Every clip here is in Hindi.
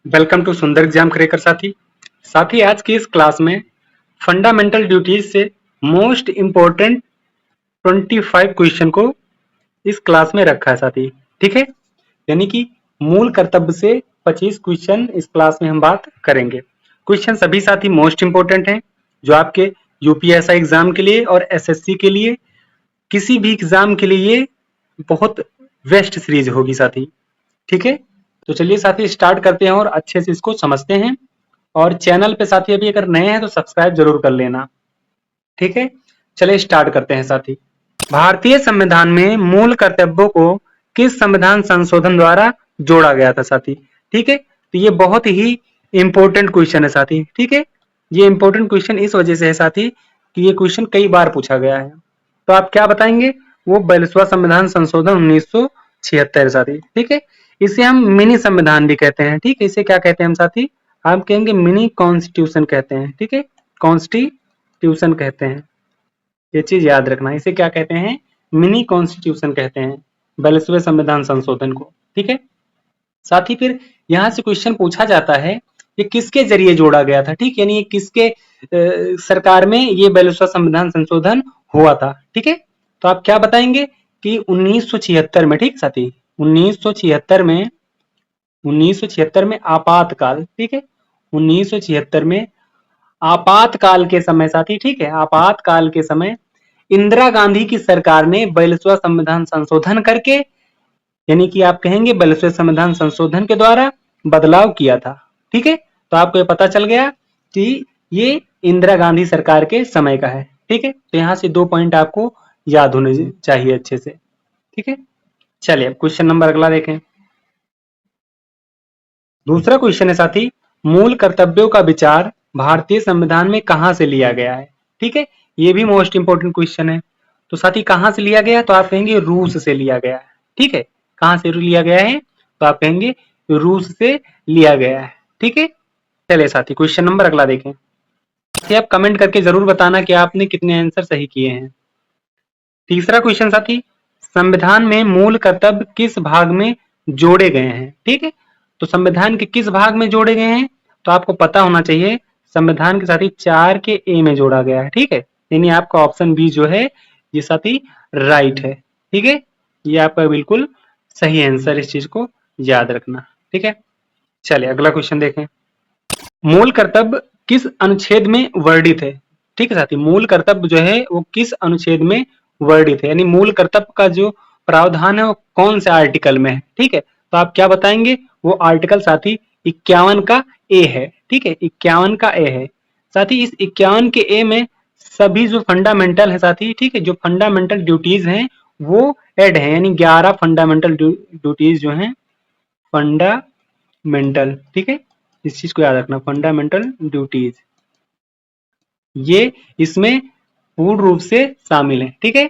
वेलकम टू सुंदर एग्जाम क्रैकर साथी आज की इस क्लास में फंडामेंटल ड्यूटीज से मोस्ट इम्पोर्टेंट 25 क्वेश्चन को इस क्लास में रखा है साथी। ठीक है, यानी कि मूल कर्तव्य से 25 क्वेश्चन इस क्लास में हम बात करेंगे। क्वेश्चन सभी साथी मोस्ट इम्पोर्टेंट हैं जो आपके यूपीएसआई एग्जाम के लिए और एसएससी के लिए, किसी भी एग्जाम के लिए बहुत बेस्ट सीरीज होगी साथी। ठीक है, तो चलिए साथी स्टार्ट करते हैं और अच्छे से इसको समझते हैं। और चैनल पे साथी अभी अगर नए हैं तो सब्सक्राइब जरूर कर लेना। ठीक है, चलिए स्टार्ट करते हैं साथी। भारतीय संविधान में मूल कर्तव्यों को किस संविधान संशोधन द्वारा जोड़ा गया था साथी? ठीक है, तो ये बहुत ही इंपॉर्टेंट क्वेश्चन है साथी। ठीक है, ये इंपॉर्टेंट क्वेश्चन इस वजह से है साथी कि ये क्वेश्चन कई बार पूछा गया है। तो आप क्या बताएंगे? वो 42वां संविधान संशोधन 1976 साथी। ठीक है, इसे हम मिनी संविधान भी कहते हैं। ठीक है, इसे क्या कहते हैं हम साथी? आप कहेंगे मिनी कॉन्स्टिट्यूशन कहते हैं। ठीक है, कॉन्स्टिट्यूशन कहते हैं, ये चीज याद रखना। इसे क्या कहते हैं? मिनी कॉन्स्टिट्यूशन कहते हैं 42वें संविधान संशोधन को। ठीक है, साथ ही फिर यहाँ से क्वेश्चन पूछा जाता है ये किसके जरिए जोड़ा गया था? ठीक, यानी ये किसके सरकार में ये 42वां संविधान संशोधन हुआ था? ठीक है, तो आप क्या बताएंगे कि 1976 में। ठीक साथी, 1976 में आपातकाल। ठीक है, 1976 में आपातकाल के समय साथी, ठीक है, आपातकाल के समय इंदिरा गांधी की सरकार ने 42वां संविधान संशोधन करके, यानी कि आप कहेंगे 42वें संविधान संशोधन के द्वारा बदलाव किया था। ठीक है, तो आपको ये पता चल गया कि ये इंदिरा गांधी सरकार के समय का है। ठीक है, तो यहां से 2 पॉइंट आपको याद होने चाहिए अच्छे से। ठीक है, चलिए अब क्वेश्चन नंबर अगला देखें। दूसरा क्वेश्चन है साथी, मूल कर्तव्यों का विचार भारतीय संविधान में कहां से लिया गया है? ठीक है, ये भी मोस्ट इंपोर्टेंट क्वेश्चन है। तो साथी कहां से लिया गया? तो आप कहेंगे रूस से लिया गया है। ठीक है, कहां से लिया गया है? तो आप कहेंगे रूस से लिया गया है। ठीक है, चलिए साथी क्वेश्चन नंबर अगला देखें। साथी आप कमेंट करके जरूर बताना कि आपने कितने आंसर सही किए हैं। तीसरा क्वेश्चन साथी, संविधान में मूल कर्तव्य किस भाग में जोड़े गए हैं? ठीक है, तो संविधान के किस भाग में जोड़े गए हैं? तो आपको पता होना चाहिए संविधान के साथी 4 के ए में जोड़ा गया है। ठीक है, यानी आपका ऑप्शन बी जो है ये साथी राइट है। ठीक है, ये आपका बिल्कुल सही आंसर, इस चीज को याद रखना। ठीक है, चलिए अगला क्वेश्चन देखें। मूल कर्तव्य किस अनुच्छेद में वर्णित है? ठीक है साथी, मूल कर्तव्य जो है वो किस अनुच्छेद में वर्णित है, यानी मूल कर्तव्य का जो प्रावधान है वो कौन से आर्टिकल में है? ठीक है, तो आप क्या बताएंगे? वो आर्टिकल साथी 51 का ए है। ठीक है, 51 का ए है साथी। इस 51 के ए में सभी जो फंडामेंटल है साथी, ठीक है, जो फंडामेंटल ड्यूटीज हैं वो ऐड है, यानी 11 फंडामेंटल ड्यूटीज जो हैं फंडामेंटल। ठीक है, इस चीज को याद रखना, फंडामेंटल ड्यूटीज ये इसमें पूर्ण रूप से शामिल है। ठीक है,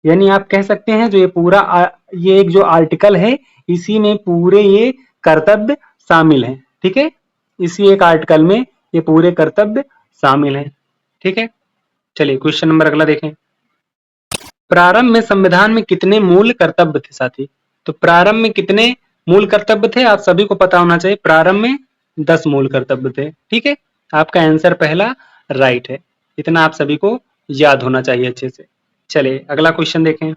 यानी आप कह सकते हैं जो ये पूरा ये एक जो आर्टिकल है इसी में पूरे ये कर्तव्य शामिल है। ठीक है, इसी एक आर्टिकल में ये पूरे कर्तव्य शामिल है। ठीक है, चलिए क्वेश्चन नंबर अगला देखें। प्रारंभ में संविधान में कितने मूल कर्तव्य थे साथी? तो प्रारंभ में कितने मूल कर्तव्य थे? आप सभी को पता होना चाहिए, प्रारंभ में 10 मूल कर्तव्य थे। ठीक है, आपका आंसर पहला राइट है, इतना आप सभी को याद होना चाहिए अच्छे से। चलिए अगला क्वेश्चन देखें।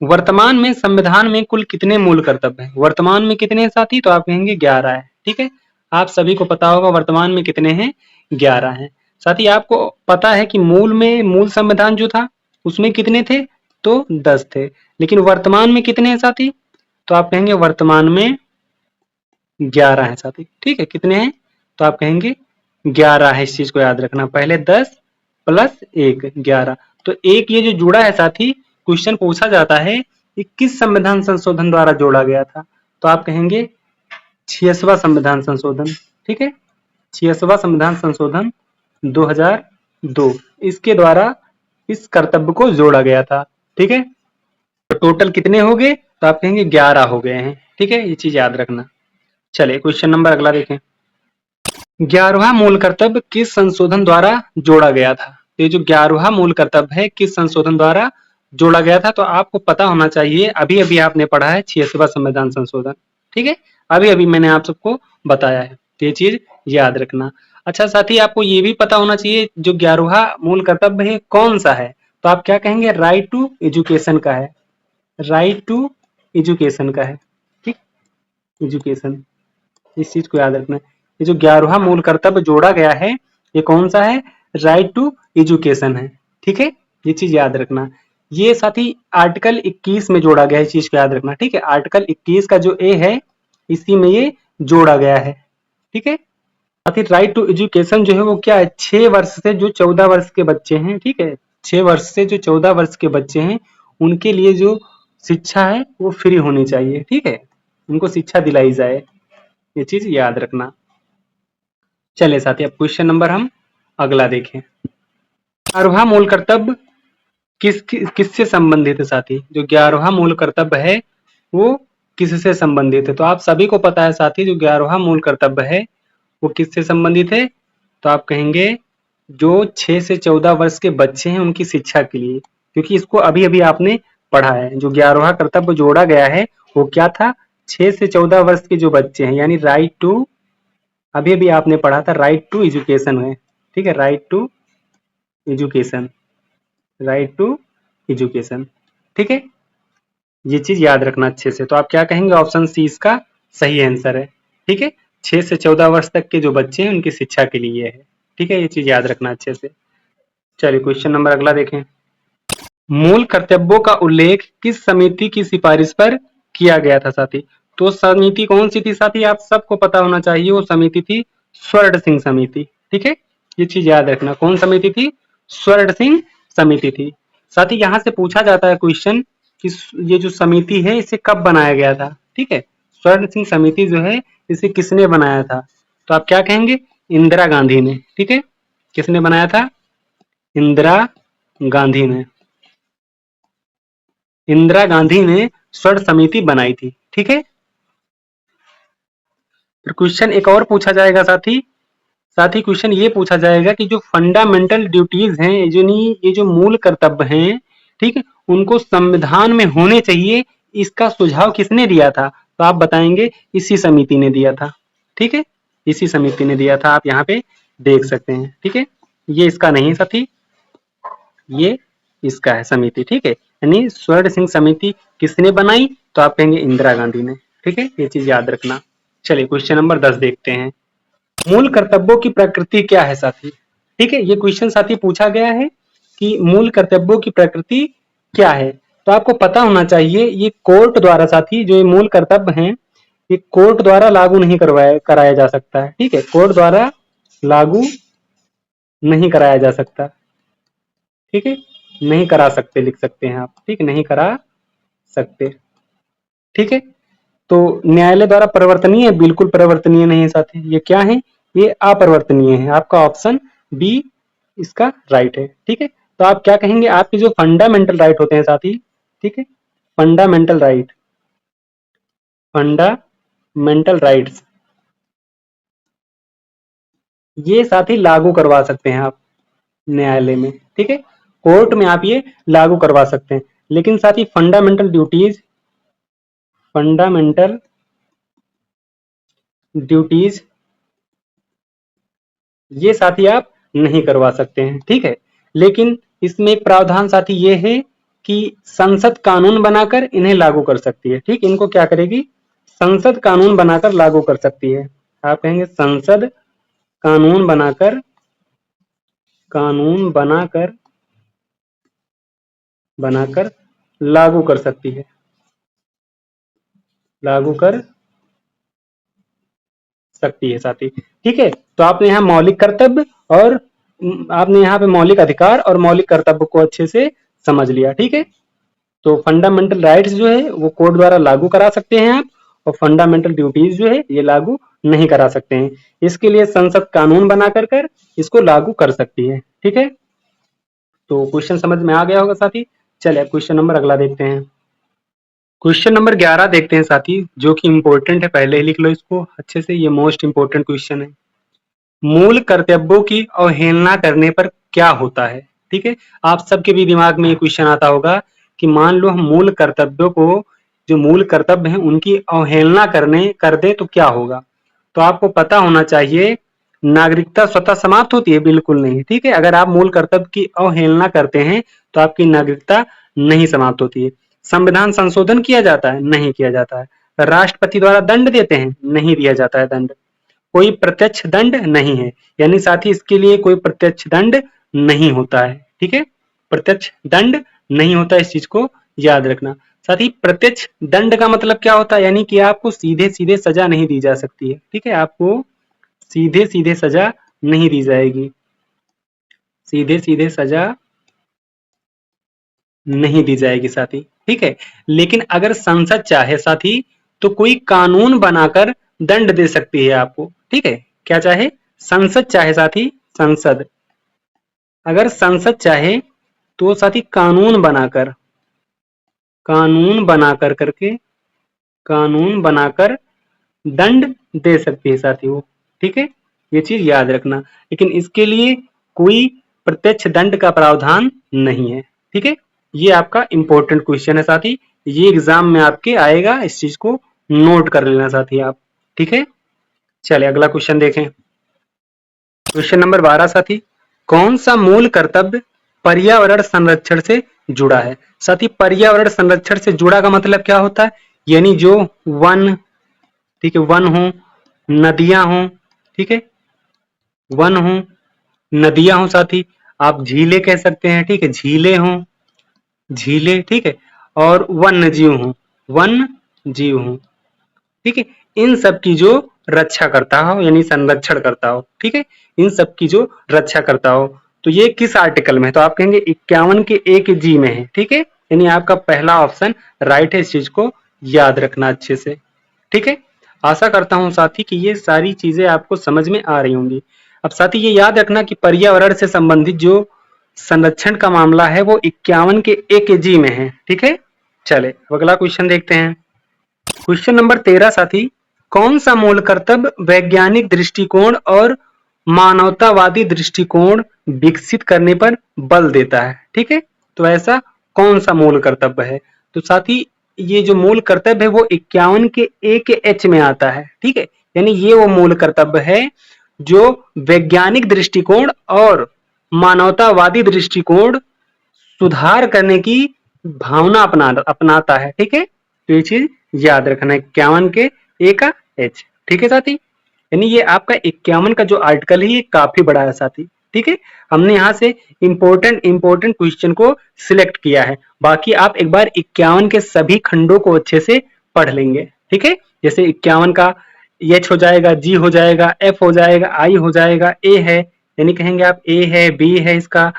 वर्तमान में संविधान में कुल कितने मूल कर्तव्य हैं? वर्तमान में कितने साथी? तो आप कहेंगे 11 है। ठीक है, आप सभी को पता होगा वर्तमान में कितने हैं? 11 हैं साथी। आपको पता है कि मूल संविधान जो था उसमें कितने थे? तो 10 थे, लेकिन वर्तमान में कितने हैं साथी? तो आप कहेंगे वर्तमान में 11 है साथी। ठीक है, कितने हैं? तो आप कहेंगे 11 है, इस चीज को याद रखना, पहले 10 प्लस 1 11। तो एक ये जो जुड़ा है साथी, क्वेश्चन पूछा जाता है कि किस संविधान संशोधन द्वारा जोड़ा गया था? तो आप कहेंगे 86वां संविधान संशोधन। ठीक है, 86वां संविधान संशोधन 2002 इसके द्वारा इस कर्तव्य को जोड़ा गया था। ठीक है, तो टोटल कितने हो गए? तो आप कहेंगे 11 हो गए हैं। ठीक है, ये चीज याद रखना। चलिए क्वेश्चन नंबर अगला देखें। 11वां मूल कर्तव्य किस संशोधन द्वारा जोड़ा गया था? ये जो 11वां मूल कर्तव्य है किस संशोधन द्वारा जोड़ा गया था? तो आपको पता होना चाहिए, अभी अभी आपने पढ़ा है 86वां संविधान संशोधन। ठीक है, अभी अभी मैंने आप सबको बताया है, तो ये चीज याद रखना। अच्छा साथी, आपको ये भी पता होना चाहिए जो 11वां मूल कर्तव्य है कौन सा है, तो आप क्या कहेंगे, राइट टू एजुकेशन का है, राइट टू एजुकेशन का है, ठीक, एजुकेशन, इस चीज को याद रखना। ये जो 11वां मूल कर्तव्य जोड़ा गया है ये कौन सा है, राइट टू एजुकेशन है, ठीक है, ये चीज याद रखना। ये साथी आर्टिकल 21 में जोड़ा गया है, इस चीज को याद रखना, ठीक है, आर्टिकल 21 का जो ए है इसी में ये जोड़ा गया है, ठीक है। साथी राइट टू एजुकेशन जो है वो क्या है, 6 वर्ष से जो 14 वर्ष के बच्चे हैं, ठीक है, 6 वर्ष से जो 14 वर्ष के बच्चे हैं उनके लिए जो शिक्षा है वो फ्री होनी चाहिए, ठीक है, उनको शिक्षा दिलाई जाए, ये चीज याद रखना। चले साथी, अब क्वेश्चन नंबर हम अगला देखें। 11वां मूल कर्तव्य किससे संबंधित है साथी, जो 11वां मूल कर्तव्य है वो किससे संबंधित है, तो आप सभी को पता है साथी जो 11वां मूल कर्तव्य है वो किससे संबंधित है, तो आप कहेंगे जो 6 से 14 वर्ष के बच्चे हैं उनकी शिक्षा के लिए, क्योंकि इसको अभी अभी आपने पढ़ा है, जो 11वां कर्तव्य जोड़ा गया है वो क्या था, 6 से 14 वर्ष के जो बच्चे हैं, यानी राइट टू, अभी अभी आपने पढ़ा था राइट टू एजुकेशन है, ठीक है, right to education, right to education, ठीक है, ये चीज याद रखना अच्छे से। तो आप क्या कहेंगे, ऑप्शन सी इसका सही आंसर है, ठीक है, 6 से 14 वर्ष तक के जो बच्चे हैं उनकी शिक्षा के लिए है, ठीक है, ये चीज याद रखना अच्छे से। चलिए क्वेश्चन नंबर अगला देखें। मूल कर्तव्यों का उल्लेख किस समिति की सिफारिश पर किया गया था साथी, तो समिति कौन सी थी साथी, आप सबको पता होना चाहिए, वो समिति थी स्वर्ण सिंह समिति, ठीक है, ये चीज याद रखना, कौन समिति थी, स्वर्ण सिंह समिति थी। साथी यहाँ से पूछा जाता है क्वेश्चन कि ये जो समिति है इसे कब बनाया गया था, ठीक है, स्वर्ण सिंह समिति जो है इसे किसने बनाया था, तो आप क्या कहेंगे, इंदिरा गांधी ने, ठीक है, किसने बनाया था, इंदिरा गांधी ने, इंदिरा गांधी ने स्वर्ण समिति बनाई थी, ठीक है। फिर क्वेश्चन एक और पूछा जाएगा साथी, साथ ही क्वेश्चन ये पूछा जाएगा कि जो फंडामेंटल ड्यूटीज हैं, ये जो मूल कर्तव्य हैं, ठीक है, उनको संविधान में होने चाहिए, इसका सुझाव किसने दिया था, तो आप बताएंगे इसी समिति ने दिया था, ठीक है, इसी समिति ने दिया था, आप यहाँ पे देख सकते हैं, ठीक है, ये इसका नहीं साथी, ये इसका है समिति, ठीक है, यानी स्वर्ण सिंह समिति किसने बनाई, तो आप कहेंगे इंदिरा गांधी ने, ठीक है, ये चीज याद रखना। चलिए क्वेश्चन नंबर 10 देखते हैं। मूल कर्तव्यों की प्रकृति क्या है साथी, ठीक है, ये क्वेश्चन साथी पूछा गया है कि मूल कर्तव्यों की प्रकृति क्या है, तो आपको पता होना चाहिए ये कोर्ट द्वारा साथी, जो ये मूल कर्तव्य हैं ये कोर्ट द्वारा लागू नहीं कराया जा सकता है, ठीक है, कोर्ट द्वारा लागू नहीं कराया जा सकता, ठीक है, नहीं करा सकते लिख सकते हैं आप, ठीक, नहीं करा सकते, ठीक है, तो न्यायालय द्वारा परिवर्तनीय है, बिल्कुल परिवर्तनीय नहीं है साथी, ये क्या है, ये अपरिवर्तनीय है, आपका ऑप्शन बी इसका राइट है, ठीक है। तो आप क्या कहेंगे, आपके जो फंडामेंटल राइट होते हैं साथी, ठीक है, फंडामेंटल राइट, फंडामेंटल राइट्स, ये साथी लागू करवा सकते हैं आप न्यायालय में, ठीक है, कोर्ट में आप ये लागू करवा सकते हैं, लेकिन साथी फंडामेंटल ड्यूटीज, फंडामेंटल ड्यूटीज ये साथी आप नहीं करवा सकते हैं, ठीक है, लेकिन इसमें एक प्रावधान साथी ये है कि संसद कानून बनाकर इन्हें लागू कर सकती है, ठीक, इनको क्या करेगी, संसद कानून बनाकर लागू कर सकती है, आप कहेंगे संसद कानून बनाकर, कानून बनाकर बनाकर लागू कर सकती है, लागू कर सकती है साथी, ठीक है। तो आपने यहाँ मौलिक कर्तव्य और आपने यहाँ पे मौलिक अधिकार और मौलिक कर्तव्य को अच्छे से समझ लिया, ठीक है। तो फंडामेंटल राइट्स जो है वो कोर्ट द्वारा लागू करा सकते हैं आप, और फंडामेंटल ड्यूटीज जो है ये लागू नहीं करा सकते हैं, इसके लिए संसद कानून बना कर इसको लागू कर सकती है, ठीक है। तो क्वेश्चन समझ में आ गया होगा साथी। चलिए क्वेश्चन नंबर अगला देखते हैं। क्वेश्चन नंबर 11 देखते हैं साथी, जो कि इंपॉर्टेंट है, पहले ही लिख लो इसको अच्छे से, ये मोस्ट इंपॉर्टेंट क्वेश्चन है। मूल कर्तव्यों की अवहेलना करने पर क्या होता है, ठीक है, आप सबके भी दिमाग में ये क्वेश्चन आता होगा कि मान लो हम मूल कर्तव्यों को जो मूल कर्तव्य हैं उनकी अवहेलना कर दे तो क्या होगा। तो आपको पता होना चाहिए, नागरिकता स्वतः समाप्त होती है? बिल्कुल नहीं। ठीक है, अगर आप मूल कर्तव्य की अवहेलना करते हैं तो आपकी नागरिकता नहीं समाप्त होती है। संविधान संशोधन किया जाता है? नहीं किया जाता है। राष्ट्रपति द्वारा दंड देते हैं? नहीं दिया जाता है दंड। कोई प्रत्यक्ष दंड नहीं है, यानी साथ ही इसके लिए कोई प्रत्यक्ष दंड नहीं होता है। ठीक है, प्रत्यक्ष दंड नहीं होता, इस चीज को याद रखना। साथ ही प्रत्यक्ष दंड का मतलब क्या होता है, यानी कि आपको सीधे सीधे सजा नहीं दी जा सकती है। ठीक है, आपको सीधे सीधे सजा नहीं दी जाएगी, सीधे सीधे सजा नहीं दी जाएगी साथी। ठीक है, लेकिन अगर संसद चाहे साथी तो कोई कानून बनाकर दंड दे सकती है आपको। ठीक है, क्या चाहे? संसद चाहे साथी, संसद अगर संसद चाहे तो साथी कानून बनाकर दंड दे सकती है साथी वो। ठीक है, ये चीज याद रखना, लेकिन इसके लिए कोई प्रत्यक्ष दंड का प्रावधान नहीं है। ठीक है, ये आपका इंपॉर्टेंट क्वेश्चन है साथी, ये एग्जाम में आपके आएगा, इस चीज को नोट कर लेना साथी आप। ठीक है, चले अगला क्वेश्चन देखें। क्वेश्चन नंबर 12 साथी, कौन सा मूल कर्तव्य पर्यावरण संरक्षण से जुड़ा है? साथी पर्यावरण संरक्षण से जुड़ा का मतलब क्या होता है, यानी जो वन, ठीक है, वन हो, नदियां हो, ठीक है, वन हो, नदियां हो साथी, आप झीलें कह सकते हैं। ठीक है, झीलें हो, झीलें, ठीक है, और वन्य जीव हो, वन जीव हो। ठीक है, इन सब की जो रक्षा करता हो, यानी संरक्षण करता हो। ठीक है, इन सब की जो रक्षा करता हो, तो ये किस आर्टिकल में है? तो आप कहेंगे 51 के एक जी में है। ठीक है, यानी आपका पहला ऑप्शन राइट है, इस चीज को याद रखना अच्छे से। ठीक है, आशा करता हूं साथी कि ये सारी चीजें आपको समझ में आ रही होंगी। अब साथी ये याद रखना कि पर्यावरण से संबंधित जो संरक्षण का मामला है वो 51 के एक जी में है। ठीक है, चले अगला क्वेश्चन देखते हैं। क्वेश्चन नंबर 13 साथी, कौन सा मूल कर्तव्य वैज्ञानिक दृष्टिकोण और मानवतावादी दृष्टिकोण विकसित करने पर बल देता है? ठीक है, तो ऐसा कौन सा मूल कर्तव्य है? तो साथी ये जो मूल कर्तव्य है वो 51 के एक एच में आता है। ठीक है, यानी ये वो मूल कर्तव्य है जो वैज्ञानिक दृष्टिकोण और मानवतावादी दृष्टिकोण सुधार करने की भावना अपनाता है। ठीक है, तो ये चीज याद रखना है, 51 के ए का एच। ठीक है साथी, यानी ये आपका 51 का जो आर्टिकल है ये काफी बड़ा है साथी। ठीक है, हमने यहाँ से इंपॉर्टेंट क्वेश्चन को सिलेक्ट किया है, बाकी आप एक बार 51 के सभी खंडों को अच्छे से पढ़ लेंगे। ठीक है, जैसे 51 का एच हो जाएगा, जी हो जाएगा, एफ हो जाएगा, आई हो जाएगा, ए है, यानी कहेंगे आप ए है, बी है इसका।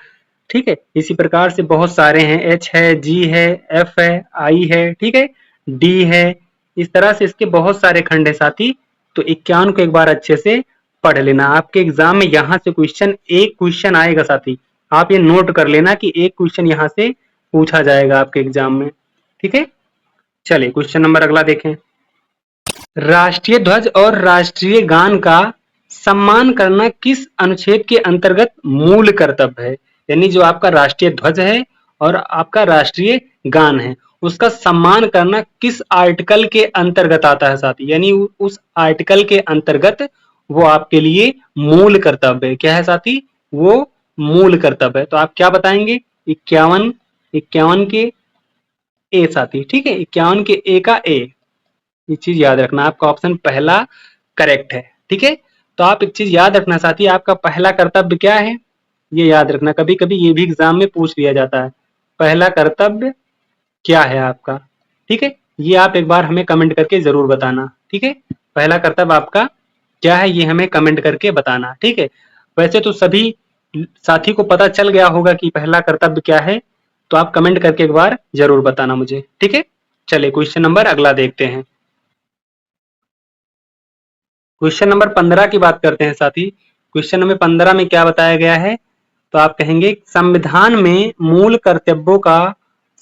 ठीक है, इसी प्रकार से बहुत सारे हैं, एच है, जी है, एफ है, आई है, ठीक है, डी है, इस तरह से इसके बहुत सारे खंड है साथी। तो 51 को एक बार अच्छे से पढ़ लेना, आपके एग्जाम में यहाँ से एक क्वेश्चन आएगा साथी, आप ये नोट कर लेना कि एक क्वेश्चन यहाँ से पूछा जाएगा आपके एग्जाम में। ठीक है, चलिए क्वेश्चन नंबर अगला देखें। राष्ट्रीय ध्वज और राष्ट्रीय गान का सम्मान करना किस अनुच्छेद के अंतर्गत मूल कर्तव्य है? यानी जो आपका राष्ट्रीय ध्वज है और आपका राष्ट्रीय गान है उसका सम्मान करना किस आर्टिकल के अंतर्गत आता है साथी? यानी उस आर्टिकल के अंतर्गत वो आपके लिए मूल कर्तव्य है। क्या है साथी? वो मूल कर्तव्य है। तो आप क्या बताएंगे? 51 के ए साथी। ठीक है, 51 के ए का ए, ये चीज याद रखना, आपका ऑप्शन पहला करेक्ट है। ठीक है, तो आप एक चीज याद रखना साथी, आपका पहला कर्तव्य क्या है ये याद रखना, कभी कभी ये भी एग्जाम में पूछ लिया जाता है, पहला कर्तव्य क्या है आपका। ठीक है, ये आप एक बार हमें कमेंट करके जरूर बताना। ठीक है, पहला कर्तव्य आपका क्या है ये हमें कमेंट करके बताना। ठीक है, वैसे तो सभी साथी को पता चल गया होगा कि पहला कर्तव्य क्या है, तो आप कमेंट करके एक बार जरूर बताना मुझे। ठीक है, चलिए क्वेश्चन नंबर अगला देखते हैं। क्वेश्चन नंबर 15 की बात करते हैं साथी। क्वेश्चन नंबर 15 में क्या बताया गया है? तो आप कहेंगे संविधान में मूल कर्तव्यों का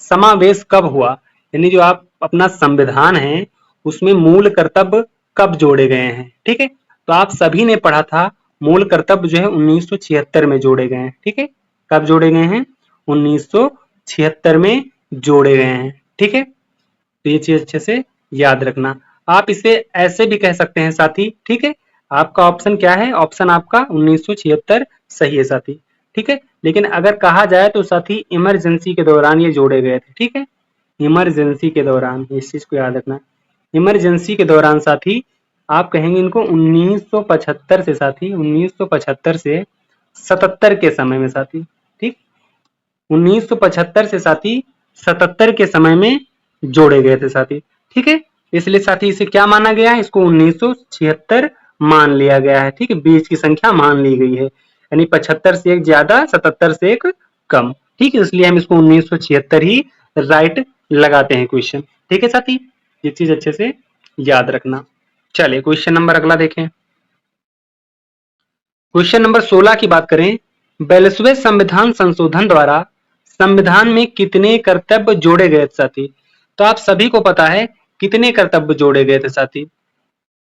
समावेश कब हुआ? यानी जो आप अपना संविधान है उसमें मूल कर्तव्य कब जोड़े गए हैं? ठीक है, तो आप सभी ने पढ़ा था मूल कर्तव्य जो है 1976 में जोड़े गए हैं। ठीक है, कब जोड़े गए हैं? 1976 में जोड़े गए हैं। ठीक है, तो ये चीज अच्छे से याद रखना। आप इसे ऐसे भी कह सकते हैं साथी, ठीक है। आपका ऑप्शन क्या है, ऑप्शन आपका 1976 सही है साथी, ठीक है। लेकिन अगर कहा जाए तो साथी इमरजेंसी के दौरान ये जोड़े गए थे, ठीक है। इमरजेंसी के दौरान, इस चीज को याद रखना। इमरजेंसी के दौरान साथी आप कहेंगे इनको 1975 से साथी, 1975 से 77 के समय में साथी, ठीक। 1975 से साथी 77 के समय में जोड़े गए थे साथी, ठीक है। इसलिए साथी इसे क्या माना गया है, इसको 1976 मान लिया गया है, ठीक है। बीच की संख्या मान ली गई है, यानी 75 से एक ज्यादा, 77 से एक कम, ठीक है। इसलिए हम इसको 1976 ही राइट लगाते हैं क्वेश्चन, ठीक है साथी। ये चीज अच्छे से याद रखना। चलिए क्वेश्चन नंबर अगला देखें। क्वेश्चन नंबर 16 की बात करें, 42वें संविधान संशोधन द्वारा संविधान में कितने कर्तव्य जोड़े गए थे साथी। तो आप सभी को पता है कितने कर्तव्य जोड़े गए थे साथी।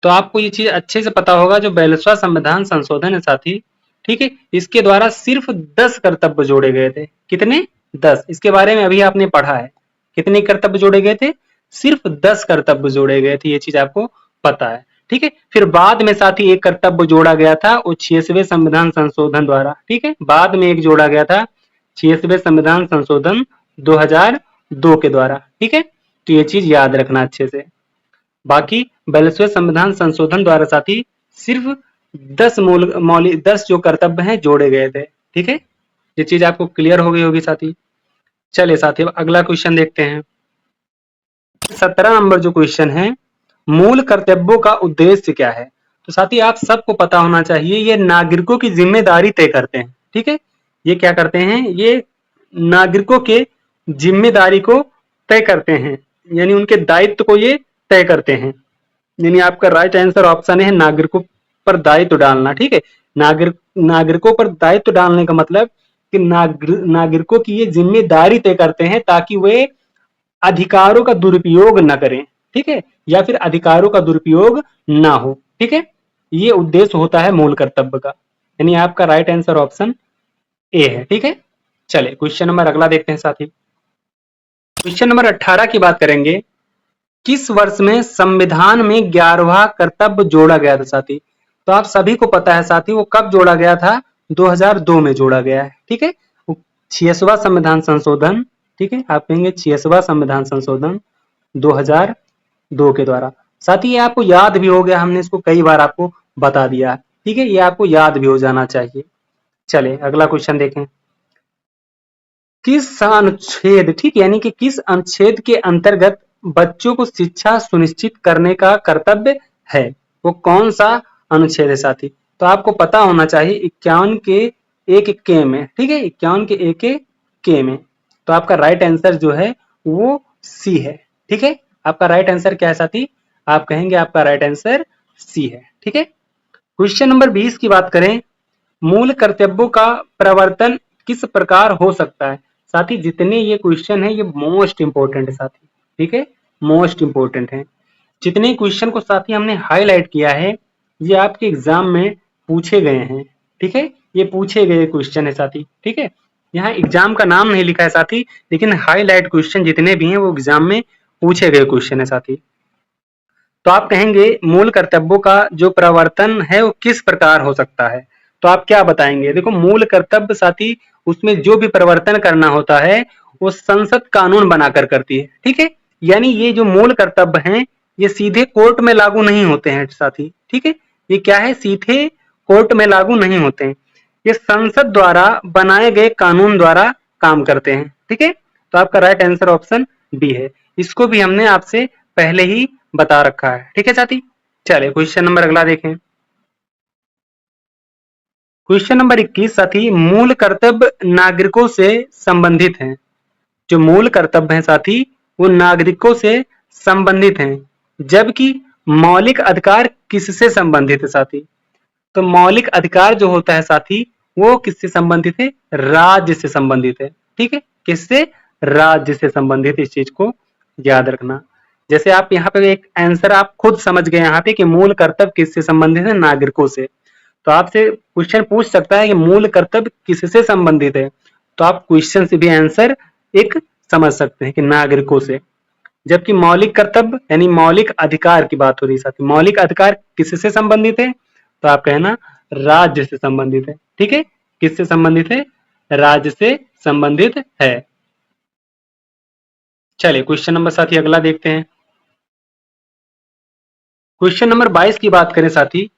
तो आपको ये चीज अच्छे से पता होगा, जो 42वां संविधान संशोधन है साथी, ठीक है, इसके द्वारा सिर्फ 10 कर्तव्य जोड़े गए थे। कितने, 10। इसके बारे में अभी आपने पढ़ा है, कितने कर्तव्य जोड़े गए थे, सिर्फ 10 कर्तव्य जोड़े गए थे, ये चीज आपको पता है, ठीक है। फिर बाद में साथी एक कर्तव्य जोड़ा गया था, वो 86वें संविधान संशोधन द्वारा, ठीक है। बाद में एक जोड़ा गया था 86वें संविधान संशोधन 2002 के द्वारा, ठीक है। तो ये चीज याद रखना अच्छे से। बाकी 42वें संविधान संशोधन द्वारा साथी सिर्फ 10 जो कर्तव्य हैं जोड़े गए थे, ठीक है। ये चीज आपको क्लियर हो गई होगी साथी। चलिए साथी अब अगला क्वेश्चन देखते हैं। 17 नंबर जो क्वेश्चन है, मूल कर्तव्यों का उद्देश्य क्या है। तो साथी आप सबको पता होना चाहिए, ये नागरिकों की जिम्मेदारी तय करते हैं, ठीक है। ये क्या करते हैं, ये नागरिकों के जिम्मेदारी को तय करते हैं, यानी उनके दायित्व को ये तय करते हैं। यानी आपका राइट आंसर ऑप्शन है नागरिकों पर दायित्व डालना, ठीक है। नागरिकों पर दायित्व डालने का मतलब कि नागरिकों की ये जिम्मेदारी तय करते हैं ताकि वे अधिकारों का दुरुपयोग न करें, ठीक है, या फिर अधिकारों का दुरुपयोग ना हो, ठीक है। ये उद्देश्य होता है मूल कर्तव्य का, यानी आपका राइट आंसर ऑप्शन ए है, ठीक है। चले क्वेश्चन नंबर अगला देखते हैं साथी। क्वेश्चन नंबर 18 की बात करेंगे, किस वर्ष में संविधान में 11वां कर्तव्य जोड़ा गया था साथी। तो आप सभी को पता है साथी, वो कब जोड़ा गया था, 2002 में जोड़ा गया है, ठीक है। 86वां संविधान संशोधन, ठीक है, आप कहेंगे 86वां संविधान संशोधन 2002 के द्वारा। साथ ही ये आपको याद भी हो गया, हमने इसको कई बार आपको बता दिया, ठीक है, ये आपको याद भी हो जाना चाहिए। चले अगला क्वेश्चन देखें। किस अनुच्छेद, ठीक, यानी कि किस अनुच्छेद के अंतर्गत बच्चों को शिक्षा सुनिश्चित करने का कर्तव्य है, वो कौन सा अनुच्छेद है साथी। तो आपको पता होना चाहिए 51 के 1 में, ठीक है, 51 के 1 में। तो आपका राइट आंसर जो है वो सी है, ठीक है। आपका राइट आंसर क्या है साथी, आप कहेंगे आपका राइट आंसर सी है, ठीक है। क्वेश्चन नंबर 20 की बात करें, मूल कर्तव्यों का प्रवर्तन किस प्रकार हो सकता है। साथी जितने ये क्वेश्चन है ये मोस्ट इंपोर्टेंट है साथी, ठीक है, मोस्ट इंपोर्टेंट है। जितने क्वेश्चन को साथी हमने हाईलाइट किया है ये आपके एग्जाम में पूछे गए हैं, ठीक है, ये पूछे गए क्वेश्चन है साथी, ठीक है। यहाँ एग्जाम का नाम नहीं लिखा है साथी, लेकिन हाईलाइट क्वेश्चन जितने भी हैं वो एग्जाम में पूछे गए क्वेश्चन है साथी। तो आप कहेंगे मूल कर्तव्यों का जो प्रवर्तन है वो किस प्रकार हो सकता है, तो आप क्या बताएंगे। देखो मूल कर्तव्य साथी, उसमें जो भी परिवर्तन करना होता है वो संसद कानून बनाकर करती है, ठीक है। यानी ये जो मूल कर्तव्य हैं ये सीधे कोर्ट में लागू नहीं होते हैं साथी, ठीक है। ये क्या है, सीधे कोर्ट में लागू नहीं होते हैं, ये संसद द्वारा बनाए गए कानून द्वारा काम करते हैं, ठीक है। तो आपका राइट आंसर ऑप्शन बी है, इसको भी हमने आपसे पहले ही बता रखा है, ठीक है साथी। चलिए क्वेश्चन नंबर अगला देखें। क्वेश्चन नंबर 21 साथी, मूल कर्तव्य नागरिकों से संबंधित हैं। जो मूल कर्तव्य हैं साथी वो नागरिकों से संबंधित हैं, जबकि मौलिक अधिकार किससे संबंधित है साथी। तो मौलिक अधिकार जो होता है साथी वो किससे संबंधित है, राज्य से संबंधित है, ठीक है, किससे, राज्य से संबंधित। इस चीज को याद रखना। जैसे आप यहाँ पे एक आंसर आप खुद समझ गए यहाँ पे कि मूल कर्तव्य किससे संबंधित है, नागरिकों से। तो आपसे क्वेश्चन पूछ सकता है कि मूल कर्तव्य किससे संबंधित है, तो आप क्वेश्चन से भी आंसर एक समझ सकते हैं कि नागरिकों से। जबकि मौलिक कर्तव्य यानी मौलिक अधिकार की बात हो रही है साथी। मौलिक अधिकार किससे संबंधित है? तो आप कहना राज्य से संबंधित है। ठीक है, किससे संबंधित है? राज्य से संबंधित है। चलिए क्वेश्चन नंबर साथी अगला देखते हैं। क्वेश्चन नंबर 22 की बात करें साथी,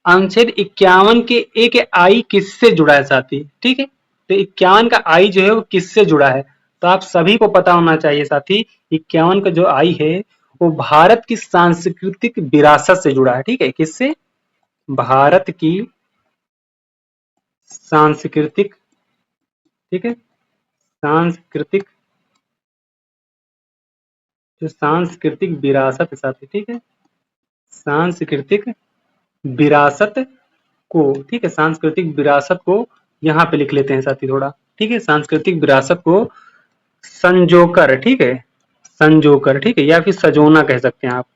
अनुच्छेद 51 के ए के आई किससे जुड़ा है साथी? ठीक है, तो 51 का आई जो है वो किससे जुड़ा है? तो आप सभी को पता होना चाहिए साथी, 51 का जो आई है वो भारत की सांस्कृतिक विरासत से जुड़ा है। ठीक है, किससे? भारत की सांस्कृतिक, ठीक है, सांस्कृतिक, जो सांस्कृतिक विरासत है साथी। ठीक है, सांस्कृतिक विरासत को, ठीक है, सांस्कृतिक विरासत को यहाँ पे लिख लेते हैं साथी थोड़ा। ठीक है, सांस्कृतिक विरासत को संजोकर, ठीक है, संजोकर, ठीक है, या फिर सजोना कह सकते हैं आप।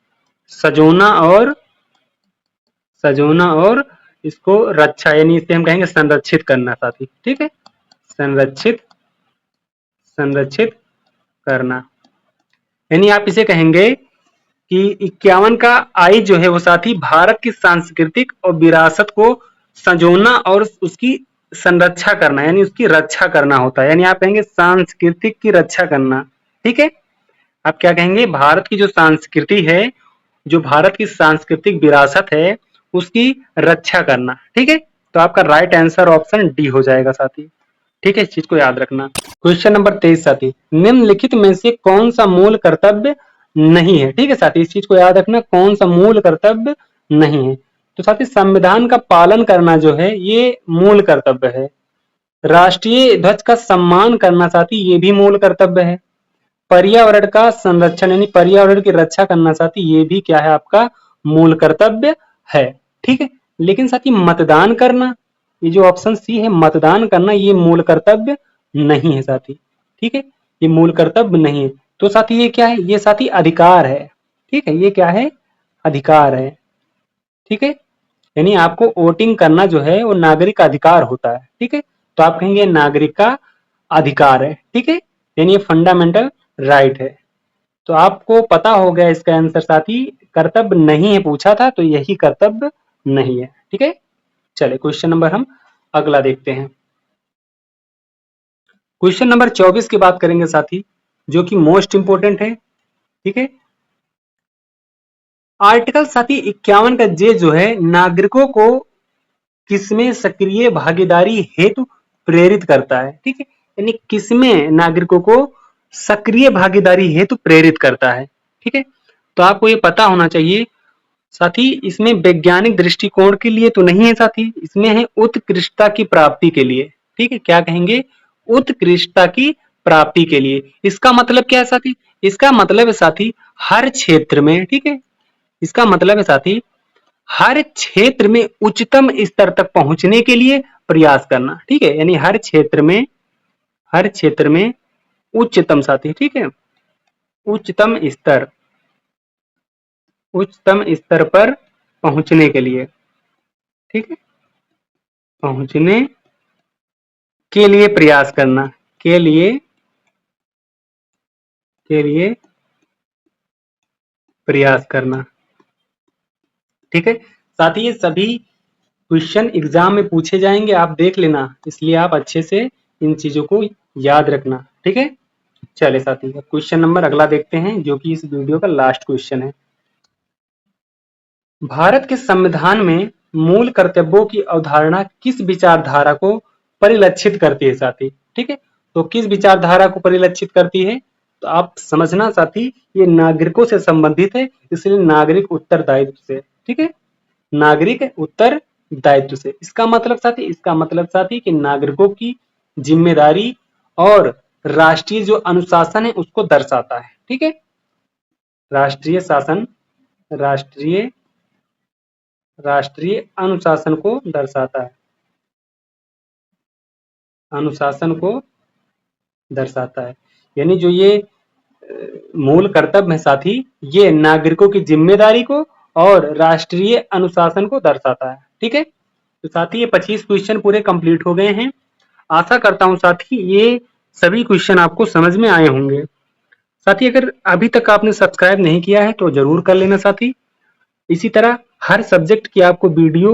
सजोना और इसको रक्षा, यानी इसे हम कहेंगे संरक्षित करना साथी। ठीक है, संरक्षित, संरक्षित करना, यानी आप इसे कहेंगे कि 51 का आई जो है वो साथी भारत की सांस्कृतिक और विरासत को संजोना और उसकी संरक्षा करना, यानी उसकी रक्षा करना होता है। यानी आप कहेंगे सांस्कृतिक की रक्षा करना। ठीक है, आप क्या कहेंगे? भारत की जो संस्कृति है, जो भारत की सांस्कृतिक विरासत है, उसकी रक्षा करना। ठीक है, तो आपका राइट आंसर ऑप्शन डी हो जाएगा साथी। ठीक है, इस चीज को याद रखना। क्वेश्चन नंबर 23 साथी, निम्नलिखित में से कौन सा मूल कर्तव्य नहीं है? ठीक है साथी, इस चीज को याद रखना, कौन सा मूल कर्तव्य नहीं है। तो साथी संविधान का पालन करना जो है ये मूल कर्तव्य है। राष्ट्रीय ध्वज का सम्मान करना साथी ये भी मूल कर्तव्य है। पर्यावरण का संरक्षण यानी पर्यावरण की रक्षा करना साथी ये भी क्या है? आपका मूल कर्तव्य है। ठीक है, लेकिन साथी मतदान करना, ये जो ऑप्शन सी है मतदान करना, ये मूल कर्तव्य नहीं है साथी। ठीक है, ये मूल कर्तव्य नहीं है। तो साथी ये क्या है? ये साथी अधिकार है। ठीक है, ये क्या है? अधिकार है। ठीक है, यानी आपको वोटिंग करना जो है वो नागरिक का अधिकार होता है। ठीक है, तो आप कहेंगे नागरिक का अधिकार है। ठीक है, यानी ये फंडामेंटल राइट है। तो आपको पता हो गया इसका आंसर साथी, कर्तव्य नहीं है पूछा था तो यही कर्तव्य नहीं है। ठीक है, चलिए क्वेश्चन नंबर हम अगला देखते हैं। क्वेश्चन नंबर 24 की बात करेंगे साथी, जो कि मोस्ट इंपोर्टेंट है। ठीक है, आर्टिकल साथी 51 का जे जो है नागरिकों को किसमें सक्रिय भागीदारी हेतु प्रेरित करता है? ठीक है, यानी किसमें नागरिकों को सक्रिय भागीदारी हेतु प्रेरित करता है? ठीक है, तो आपको ये पता होना चाहिए साथी, इसमें वैज्ञानिक दृष्टिकोण के लिए तो नहीं है साथी, इसमें है उत्कृष्टता की प्राप्ति के लिए। ठीक है, क्या कहेंगे? उत्कृष्टता की प्राप्ति के लिए। इसका मतलब क्या है साथी? इसका मतलब है साथी हर क्षेत्र में, ठीक है, इसका मतलब है साथी हर क्षेत्र में उच्चतम स्तर तक पहुंचने के लिए प्रयास करना। ठीक है, यानी हर क्षेत्र में उच्चतम साथी, ठीक है, उच्चतम स्तर, उच्चतम स्तर पर पहुंचने के लिए, ठीक है, पहुंचने के लिए प्रयास करना, के लिए प्रयास करना। ठीक है, साथ ही ये सभी क्वेश्चन एग्जाम में पूछे जाएंगे, आप देख लेना, इसलिए आप अच्छे से इन चीजों को याद रखना। ठीक है, चले साथी क्वेश्चन नंबर अगला देखते हैं, जो कि इस वीडियो का लास्ट क्वेश्चन है। भारत के संविधान में मूल कर्तव्यों की अवधारणा किस विचारधारा को परिलक्षित करती है साथी? ठीक है, तो किस विचारधारा को परिलक्षित करती है? तो आप समझना साथी, ये नागरिकों से संबंधित है, इसलिए नागरिक उत्तरदायित्व से। ठीक है, नागरिक उत्तरदायित्व से। इसका मतलब साथी कि नागरिकों की जिम्मेदारी और राष्ट्रीय जो अनुशासन है उसको दर्शाता है। ठीक है, राष्ट्रीय शासन, राष्ट्रीय राष्ट्रीय अनुशासन को दर्शाता है, अनुशासन को दर्शाता है। यानी जो ये मूल कर्तव्य है साथी, ये नागरिकों की जिम्मेदारी को और राष्ट्रीय अनुशासन को दर्शाता है। ठीक है, तो साथी ये 25 क्वेश्चन पूरे कंप्लीट हो गए हैं। आशा करता हूं साथी ये सभी क्वेश्चन आपको समझ में आए होंगे। साथी अगर अभी तक आपने सब्सक्राइब नहीं किया है तो जरूर कर लेना साथी। इसी तरह हर सब्जेक्ट की आपको वीडियो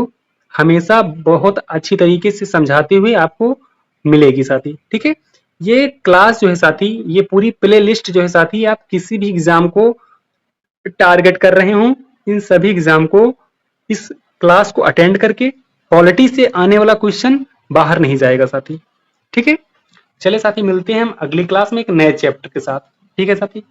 हमेशा बहुत अच्छी तरीके से समझाते हुए आपको मिलेगी साथी, ठीक है। ये क्लास जो है साथी, ये पूरी प्ले लिस्ट जो है साथी, आप किसी भी एग्जाम को टारगेट कर रहे हो, इन सभी एग्जाम को इस क्लास को अटेंड करके पॉलिटी से आने वाला क्वेश्चन बाहर नहीं जाएगा साथी, ठीक है। चले साथी, मिलते हैं हम अगली क्लास में एक नए चैप्टर के साथ, ठीक है साथी।